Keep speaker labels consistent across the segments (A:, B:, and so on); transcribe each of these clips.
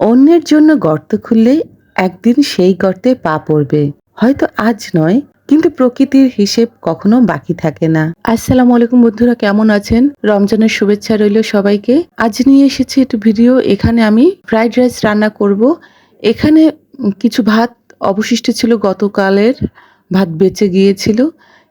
A: অন্যের জন্য গর্ত খুললে একদিন সেই গর্তে পা পড়বে। হয়তো আজ নয়, কিন্তু প্রকৃতির হিসেব কখনো বাকি থাকে না। আসসালামু আলাইকুম বন্ধুরা, কেমন আছেন? রমজানের শুভেচ্ছা রইল সবাইকে। আজ নিয়ে এসেছি একটু ভিডিও। এখানে আমি ফ্রাইড রাইস রান্না করব। এখানে কিছু ভাত অবশিষ্ট ছিল, গতকালের ভাত বেঁচে গিয়েছিল।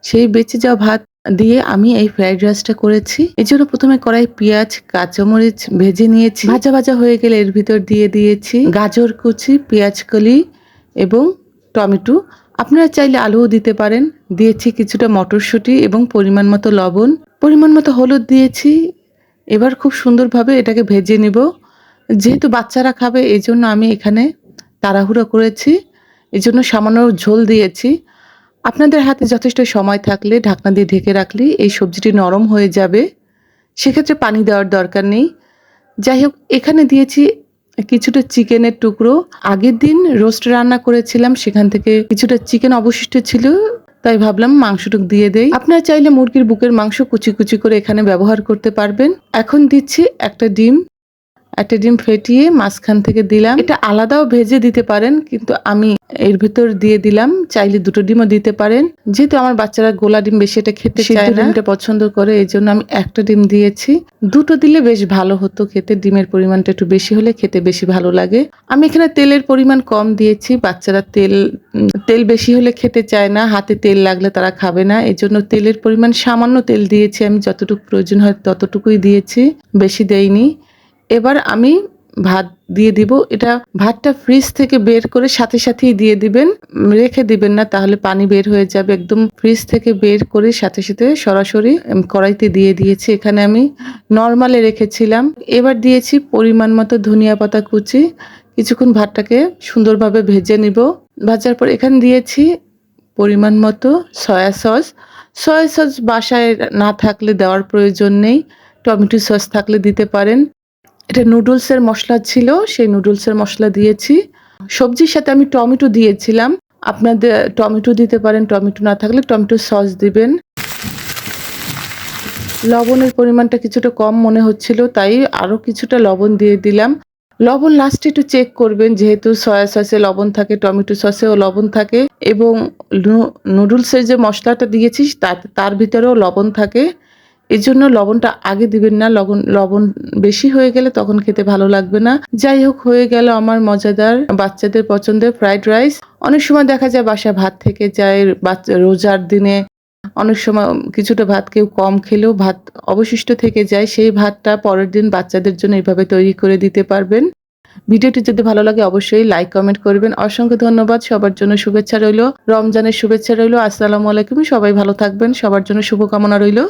A: সেই বেঁচে যাওয়া ভাত দিয়ে আমি এই ফ্রাইড রাইসটা করেছি। এজন্য প্রথমে কড়াই পেঁয়াজ কাঁচামরিচ ভেজে নিয়েছি। ভাজা ভাজা হয়ে গেলে এর ভিতর দিয়ে দিয়েছি গাজর কুচি, পেঁয়াজ কলি এবং টমেটো। আপনারা চাইলে আলুও দিতে পারেন। দিয়েছি কিছুটা মটরশুঁটি এবং পরিমাণ মতো লবণ, পরিমাণ মতো হলুদ দিয়েছি। এবার খুব সুন্দরভাবে এটাকে ভেজে নেব। যেহেতু বাচ্চারা খাবে এই জন্য আমি এখানে তাড়াহুড়ো করেছি, এজন্য সামান্য ঝোল দিয়েছি। আপনাদের হাতে যথেষ্ট সময় থাকলে ঢাকনা দিয়ে ঢেকে রাখলে এই সবজিটি নরম হয়ে যাবে, সেক্ষেত্রে পানি দেওয়ার দরকার নেই। যাই হোক, এখানে দিয়েছি কিছুটা চিকেনের টুকরো। আগের দিন রোস্ট রান্না করেছিলাম, সেখান থেকে কিছুটা চিকেন অবশিষ্ট ছিল, তাই ভাবলাম মাংসটুক দিয়ে দেই। আপনারা চাইলে মুরগির বুকের মাংস কুচি কুচি করে এখানে ব্যবহার করতে পারবেন। এখন দিচ্ছি একটা ডিম ফেটিয়ে মাঝখান থেকে দিলাম। এটা আলাদাও ভেজে দিতে পারেন, কিন্তু আমি এর ভিতর দিয়ে দিলাম। চাইলে দুটো ডিমও দিতে পারেন। যেহেতু আমার বাচ্চারা গোলা ডিম বেশি এটা খেতে চায় না, ডিমটা পছন্দ করে, এই জন্য আমি একটা ডিম দিয়েছি। দুটো দিলে বেশ ভালো হতো খেতে, ডিমের পরিমাণটা একটু বেশি হলে খেতে বেশি ভালো লাগে। আমি এখানে তেলের পরিমাণ কম দিয়েছি। বাচ্চারা তেল বেশি হলে খেতে চায় না, হাতে তেল লাগলে তারা খাবে না, এই জন্য তেলের পরিমাণ সামান্য তেল দিয়েছি। আমি যতটুকু প্রয়োজন হয় ততটুকুই দিয়েছি, বেশি দেইনি। এবার আমি ভাত দিয়ে দিব। এটা ভাতটা ফ্রিজ থেকে বের করে সাথে সাথেই দিয়ে দিবেন, রেখে দিবেন না, তাহলে পানি বের হয়ে যাবে। একদম ফ্রিজ থেকে বের করে সাথে সাথে সরাসরি কড়াইতে দিয়ে দিয়েছি। এখানে আমি নরমালে রেখেছিলাম। এবার দিয়েছি পরিমাণ মতো ধনিয়া পাতা কুচি। কিছুক্ষণ ভাতটাকে সুন্দরভাবে ভেজে নিব। ভাজার পর এখানে দিয়েছি পরিমাণ মতো সয়া সস বাসায় না থাকলে দেওয়ার প্রয়োজন নেই, টমেটো সস থাকলে দিতে পারেন। এটা নুডলসের মশলা ছিল, সেই নুডলসের মশলা দিয়েছি। সবজির সাথে আমি টমেটো দিয়েছিলাম, আপনাদের টমেটো দিতে পারেন, টমেটো না থাকলে টমেটো সস দিবেন। লবণের পরিমাণটা কিছুটা কম মনে হচ্ছিল, তাই আরও কিছুটা লবণ দিয়ে দিলাম। লবণ লাস্টে একটু চেক করবেন, যেহেতু সয়া সসে লবণ থাকে, টমেটো সসেও লবণ থাকে, এবং নুডলসের যে মশলাটা দিয়েছি তার ভিতরেও লবণ থাকে। এই জন্য লবণটা আগে দিবেন না, লবণ বেশি হয়ে গেলে তখন খেতে ভালো লাগবে না। যাই হোক, হয়ে গেল আমার মজাদার বাচ্চাদের পছন্দের ফ্রাইড রাইস। অনেক সময় দেখা যায় বাসায় ভাত থেকে যায়, রোজার দিনে অনেক সময় কিছুটা ভাত কেউ কম খেলেও ভাত অবশিষ্ট থেকে যায়, সেই ভাতটা পরের দিন বাচ্চাদের জন্য এইভাবে তৈরি করে দিতে পারবেন। ভিডিওটি যদি ভালো লাগে অবশ্যই লাইক কমেন্ট করবেন। অসংখ্য ধন্যবাদ। সবার জন্য শুভেচ্ছা রইল, রমজানের শুভেচ্ছা রইল। আসসালামু আলাইকুম। সবাই ভালো থাকবেন, সবার জন্য শুভকামনা রইল।